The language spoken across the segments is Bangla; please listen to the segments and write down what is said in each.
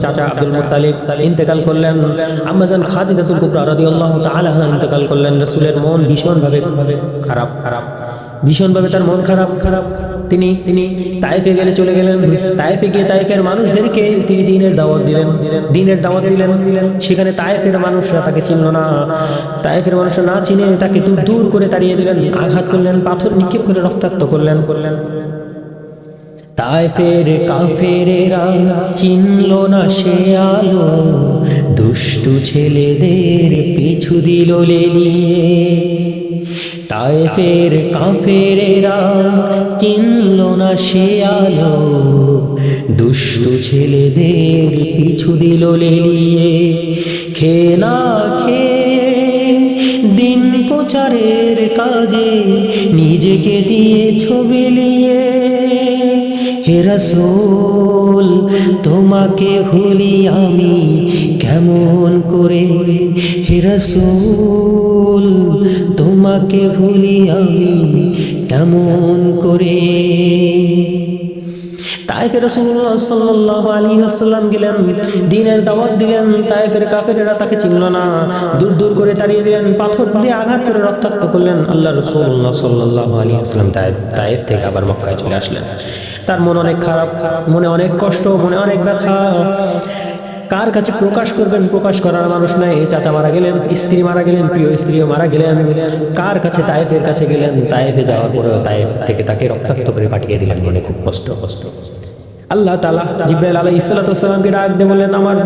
চাচা আব্দুল মুত্তালিব ইন্তেকাল করলেন, আম্মাজান খাদিজাতুল কুবরা রাদিয়াল্লাহু তাআলা আনহা ইন্তেকাল করলেন। রাসূলের মন ভীষণভাবে ভীষণভাবে তার মন খারাপ। তিনি তায়েফে চলে গেলেন। তায়েফে গিয়ে তায়েফের মানুষদেরকে তিনি দ্বীনের দাওয়াত দিলেন। সেখানে তায়েফের মানুষরা তাকে চিনল না। তায়েফের মানুষরা না চিনে তাকে দূর করে তাড়িয়ে দিলেন, আঘাত করলেন, পাথর নিক্ষেপ করে রক্তাক্ত করলেন। তায়েফের কাফেরেরা চিনল না সে আলো, দুষ্টু ছেলেদের পিছু দিল লেলিয়ে। তায়েফের কাফেরেরা চিনল না সে আলো, দুষ্টু ছেলেদের পিছু দিল লেলিয়ে। খেয়ে না খেয়ে দিন প্রচারের কাজে নিজেকে দিয়েছ বিলিয়ে। হে রাসূল তোমাকে ভুলি আমি কেমন করে, হে রাসূল তোমাকে ভুলি আমি কেমন করে। তায়েফে রাসূলুল্লাহ সাল্লাল্লাহু আলাইহি ওয়াসাল্লাম গেলেন, দ্বীনের দাওয়াত দিলেন। তায়েফের কাফেরেরা তাকে চিনল না, দূর করে তাড়িয়ে দিলেন, পাথর দিয়ে আঘাত করে রক্তাক্ত করলেন। আল্লাহ রাসূলুল্লাহ সাল্লাল্লাহু আলাইহি ওয়াসাল্লাম তায়েফ থেকে আবার মক্কায় চলে আসলেন। তার মন অনেক খারাপ, মনে অনেক কষ্ট, মনে অনেক ব্যথা। কার কাছে প্রকাশ করবেন? প্রকাশ করার মানুষ নাই। চাচা মারা গেলেন, স্ত্রী মারা গেলেন, প্রিয় স্ত্রীও মারা গেলেন। কার কাছে? তায়েফের কাছে গেলেন। তায়েফে যাওয়ার পরে তায়েফ থেকে তাকে রক্তাক্ত করে পাঠিয়ে দিলেন। মনে খুব কষ্ট। আল্লাহ তাআলা জিবরাইল আলাইহিস সালাতু ওয়াস সালামকে ডাক দিয়ে বললেন, আমার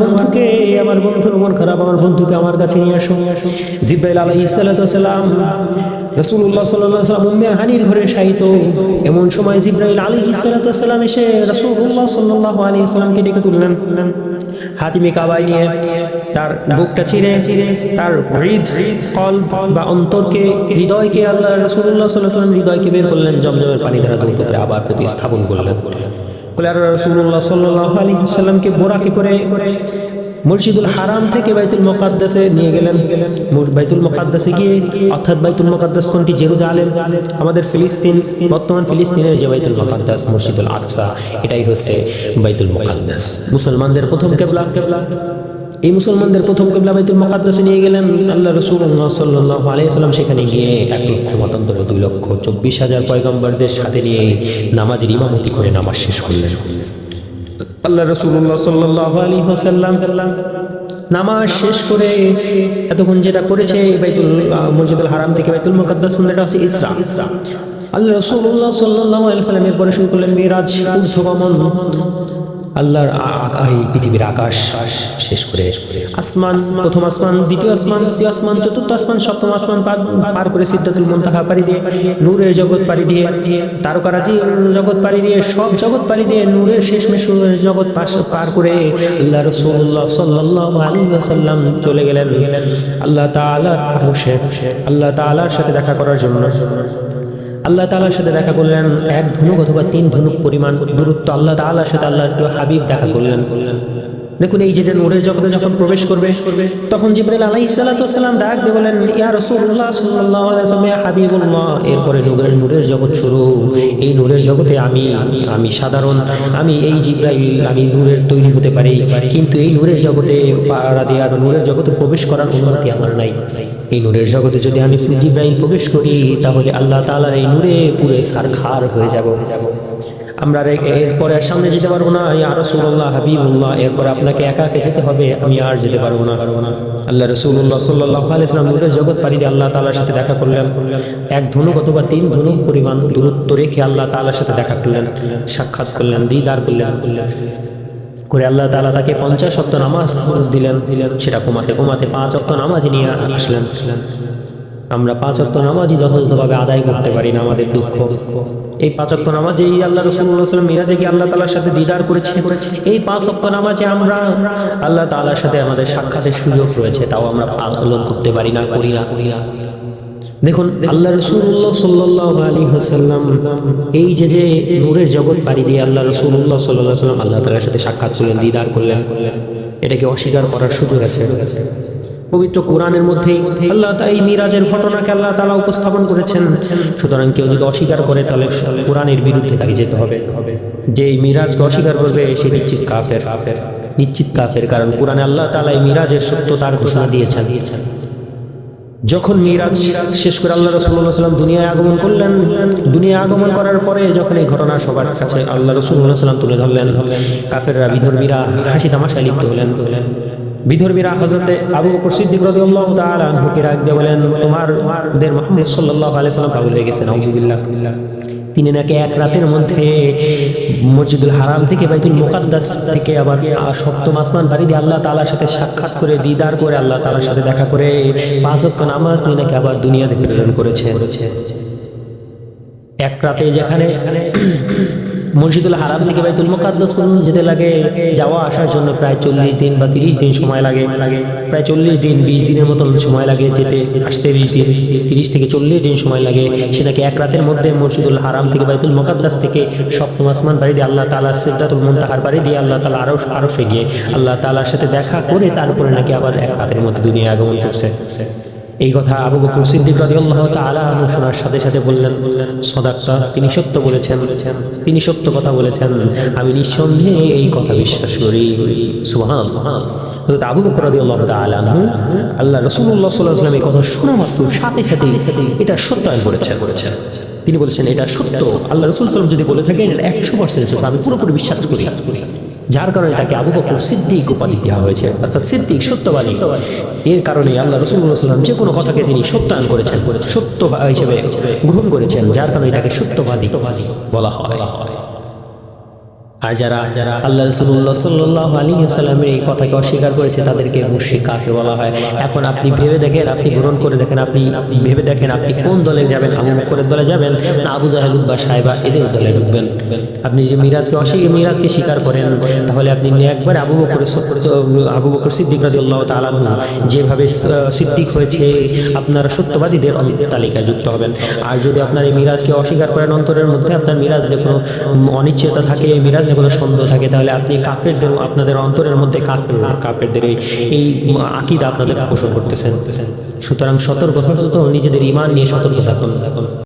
বন্ধুর মন খারাপ, আমার বন্ধুকে আমার কাছে নিয়ে আসো। জিবরাইল আলাইহিস সালাতু ওয়াস সালাম রাসূলুল্লাহ সাল্লাল্লাহু আলাইহি ওয়াসাল্লাম উম্মে হানির ঘরে শায়িত। এমন সময় জিবরাইল আলাইহিস সালাতু ওয়াস সালাম এসে রাসূলুল্লাহ সাল্লাল্লাহু আলাইহি ওয়াসাল্লামকে ডেকে তুললেন। হাতিমে কাবায় নিয়ে তার বুকটা চিরে তার কলব বা অন্তরকে, হৃদয়কে, আল্লাহ রাসূলুল্লাহ সাল্লাল্লাহু আলাইহি ওয়াসাল্লাম হৃদয়কে বের করলেন, জমজমের পানি দ্বারা ধৌত করে আবার প্রতিস্থাপন করলেন। রাসূলুল্লাহ সাল্লাল্লাহু আলাইহি ওয়াসাল্লামকে বোরাকে করে মসজিদুল হারাম থেকে বাইতুল মুকাদ্দাসে নিয়ে গেলেন। বাইতুল মুকাদ্দাসে গিয়ে, অর্থাৎ বাইতুল মুকাদ্দাস কোনটি? জেরুজালেম, আমাদের ফিলিস্তিন, বর্তমান ফিলিস্তিনের যে বাইতুল মুকাদ্দাস মসজিদুল আকসা, এটাই হচ্ছে বাইতুল মুকাদ্দাস। মুসলমানদের প্রথম কিবলা। এই মুসলমানদের প্রথম কিবলা বাইতুল মুকাদ্দাসে নিয়ে গেলেন আল্লাহ রাসূলুল্লাহ সাল্লাল্লাহু আলাইহি ওয়াসাল্লাম। সেখানে গিয়ে 1,24,24,000 পয়গম্বরদের সাথে নিয়ে নামাজের ইমামতি করে নামাজ শেষ করলেন। আল্লাহ রাসূলুল্লাহ সাল্লাল্লাহু আলাইহি ওয়াসাল্লাম নামাজ শেষ করে এতক্ষণ যেটা করেছে, মসজিদুল হারাম থেকে বাইতুল মুকাদ্দাস পর্যন্ত, এটা হচ্ছে ইসরা। আল্লাহ রাসূলুল্লাহ সাল্লাল্লাহু আলাইহি ওয়াসাল্লাম এরপরে শুরু করলেন মিরাজ, ঊর্ধ্বগমন। আল্লাহর এই পৃথিবীর আকাশ শেষ করে আসমান, প্রথম আসমান, দ্বিতীয় আসমান, তৃতীয় আসমান, চতুর্থ আসমান, সপ্তম আসমান পার করে সিদরাতুল মুনতাহা পাড়ি দিয়ে, নূরের জগৎ পাড়ি দিয়ে, তারকারাজি জগৎ পাড়ি দিয়ে, সব জগৎ পাড়ি দিয়ে, নূরের শেষমেশ জগৎ পার করে আল্লাহ রাসূলুল্লাহ সাল্লাল্লাহু আলাইহি ওয়াসাল্লাম চলে গেলেন আল্লাহ তাআলার আরশে, আল্লাহ তাআলার সাথে দেখা করার জন্য। আল্লাহ তাআলার সাথে দেখা করলেন। 1 ধনুক অথবা 3 ধনুক পরিমাণ দূরত্ব আল্লাহ তাআলার সাথে আল্লাহর হাবিব দেখা করলেন। দেখুন, এই যে নূরের জগতে যখন প্রবেশ করবে, তখন জিবরাইল আলাইহিস সালাতু ওয়াস সালাম ডাক দিয়ে বলেন, ইয়া রাসূলুল্লাহ সাল্লাল্লাহু আলাইহি ওয়াসাল্লাম, ইয়া হাবিবুল্লাহ। এরপরে নূরের জগৎ শুরু। এই নূরের জগতে আমি সাধারণ, আমি এই জিবরাইল, আমি নূরের তৈরি হতে পারি, কিন্তু এই নূরের জগতে পাড়া দেওয়ার, নূরের জগতে প্রবেশ করার অনুমতি আমার নাই। এই নূরের জগতে যদি আমি জিবরাইল প্রবেশ করি, তাহলে আল্লাহ তাআলার এই নূরে পুরো সারখার হয়ে যাব। আমরা এরপরে সামনে যেতে পারবো না। ইয়া রাসূলুল্লাহ, হাবিবুল্লাহ, এরপরে আপনাকে একা যেতে হবে, আমি আর যেতে পারবো না। আল্লাহ রাসূলুল্লাহ সাল্লাল্লাহু আলাইহি ওয়াসাল্লাম নূরের জগৎ পাড়ি দিয়ে আল্লাহ তাআলার সাথে দেখা করলেন। 1 ধনুক অথবা 3 ধনুক পরিমাণ দূরত্ব রেখে আল্লাহ তাআলার সাথে দেখা করলেন, সাক্ষাৎ করলেন, দিদার করলেন করে আল্লাহ তাআলা তাকে 50 ওয়াক্ত নামাজ দিলেন। সেটা কমাতে 5 ওয়াক্ত নামাজ নিয়ে আসলেন। আমরা 5 ওয়াক্ত নামাজই যথাযথভাবে আদায় করতে পারি না, আমাদের দুঃখ। এই 5 ওয়াক্ত নামাজেই আল্লাহ রাসূলুল্লাহ সাল্লাল্লাহু আলাইহি ওয়াসাল্লাম মিরাজে গিয়ে আল্লাহ তাআলার সাথে দিদার করেছে। এই 5 ওয়াক্ত নামাজে আমরা আল্লাহ তাআলার সাথে আমাদের সাক্ষাতের সুযোগ রয়েছে, তাও আমরা পালন করতে পারি না, করি না। দেখুন, আল্লাহ রাসূলুল্লাহ সাল্লাল্লাহু আলাইহি ওয়াসাল্লাম এই যে নূরের জগৎ পাড়ি দিয়ে আল্লাহ রাসূলুল্লাহ সাল্লাল্লাহু আলাইহি ওয়াসাল্লাম আল্লাহ তাআলার সাথে সাক্ষাৎ করলেন, দিদার করলেন, এটাকে অস্বীকার করার সুযোগ আছে? পবিত্র কোরআনের মধ্যেই আল্লাহ এই মিরাজের ঘটনাকে আল্লাহ তাআলা উপস্থাপন করেছেন। সুতরাং কেউ যদি অস্বীকার করে, তাহলে কোরআনের বিরুদ্ধে তাকে যেতে হবে। যে মিরাজকে অস্বীকার করবে সে নিশ্চিত কাফের। নিশ্চিত কাফের। কারণ কোরআনে আল্লাহ তাআলা এই মিরাজের সত্যতার ঘোষণা দিয়েছেন। যখন মিরাজ শেষ করে আল্লাহ রাসূলুল্লাহ সাল্লাল্লাহু আলাইহি ওয়াসাল্লাম দুনিয়ায় আগমন করলেন, দুনিয়ায় আগমন করার পরে যখন এই ঘটনা সবার কাছে আল্লাহ রাসূলুল্লাহ সাল্লাল্লাহু আলাইহি ওয়াসাল্লাম তুলে ধরলেন, কাফেররা বিধর্মীরা হাসি তামাশায় লিপ্ত হলেন। বিধর্মীরা হযরতে আবু বকর সিদ্দিক রাদিয়াল্লাহু তাআলা আনহুকে ডাক দিয়ে বলেন, তোমাদের মুহাম্মদ সাল্লাল্লাহু আলাইহি ওয়াসাল্লাম পাগল হয়ে গেছেন, আউযুবিল্লাহ। তিনি নাকি এক রাতের মধ্যে মসজিদুল হারাম থেকে বাইতুল মুকাদ্দাস থেকে আবার সপ্তম আসমান পাড়ি দিয়ে আল্লাহ তাআলার সাথে সাক্ষাৎ করে দিদার করে আল্লাহ তাআলার সাথে দেখা করে 5 ওয়াক্ত নামাজ নিয়ে নাকি আবার দুনিয়া থেকে প্রেরণ করেছে। এক রাতে যেখানে মসজিদুল হারাম থেকে বাইতুল মুকাদ্দাস পর্যন্ত যেতে লাগে, যাওয়া আসার জন্য প্রায় 40 দিন বা 30 দিন সময় লাগে, প্রায় 40 দিন 20 দিনের মতন সময় লাগে যেতে আসতে, 20 দিন 30 থেকে 40 দিন সময় লাগে। সে নাকি এক রাতের মধ্যে মসজিদুল হারাম থেকে বাইতুল মুকাদ্দাস থেকে সপ্তম আসমান পাড়ি দিয়ে আল্লাহ তাআলার সিদরাতুল মুনতাহার পাড়ি দিয়ে আল্লাহ তাআলা আরশে গিয়ে আল্লাহ তাআলার সাথে দেখা করে তারপরে নাকি আবার এক রাতের মধ্যে দুনিয়ায় আগমন করছে। এই কথা আবু বকর সিদ্দিক রাদিয়াল্লাহু তাআলা আনহু শোনার সাথে সাথে বললেন, সাদাকতা, তিনি সত্য বলেছেন, তিনি সত্য কথা বলেছেন, আমি নিঃসন্দেহে এই কথা বিশ্বাস করি। সুবহানাল্লাহ। হযরত আবু বকর রাদিয়াল্লাহু তাআলা আনহু আল্লাহ রাসূলুল্লাহ সাল্লাল্লাহু আলাইহি ওয়াসাল্লাম এই কথা শোনা মাত্র সাথে সাথে এটা সত্যায়ন করেছেন। তিনি বলেছেন এটা সত্য, আল্লাহ রাসূল সাল্লাল্লাহু আলাইহি ওয়াসাল্লাম যদি বলে থাকেন এটা 100% সত্য, আমি পুরোপুরি বিশ্বাস করি। যার কারণে তাকে আবু বকর সিদ্দিক উপাধি দেওয়া হয়েছে, অর্থাৎ সিদ্দিক সত্যবাদী। এর কারণে আল্লাহ রাসূলুল্লাহ সাল্লাল্লাহু আলাইহি ওয়াসাল্লাম যে কোনো কথাকে তিনি সত্যায়ন করেছেন, সত্য হিসেবে গ্রহণ করেছেন, যার কারণে তাকে সত্যবাদী বলা হয়। আর যারা আল্লাহ রাসূলুল্লাহ সাল্লাল্লাহু আলাইহি ওয়াসাল্লামের এই কথাকে অস্বীকার করেছে তাদেরকে মুশরিক কাফির বলা হয়। এখন আপনি ভেবে দেখেন, আপনি গ্রহণ করে দেখেন, আপনি ভেবে দেখেন আপনি কোন দলে যাবেন, আবু বকরের দলে যাবেন না আবু জাহেল বা সাইবা এদের দলে ঢুকবেন। আপনি যে মিরাজকে স্বীকার করেন তাহলে আপনি একবার আবু বকর সিদ্দিক রাদিয়াল্লাহু তাআলা যেভাবে সিদ্দিক হয়েছে আপনারা সত্যবাদীদের তালিকায় যুক্ত হবেন। আর যদি আপনার এই মিরাজকে অস্বীকার করেন, অন্তরের মধ্যে আপনার মিরাজ নিয়ে কোনো অনিশ্চয়তা থাকে, এই মিরাজ কোনো সন্দেহ থাকে, তাহলে আপনি কাফেরদের, আপনাদের অন্তরের মধ্যে কাফেরদের এই আকীদা আপনাদের পোষণ করতেছেন। সুতরাং সতর্ক নিজেদের ঈমান নিয়ে সতর্ক থাকুন।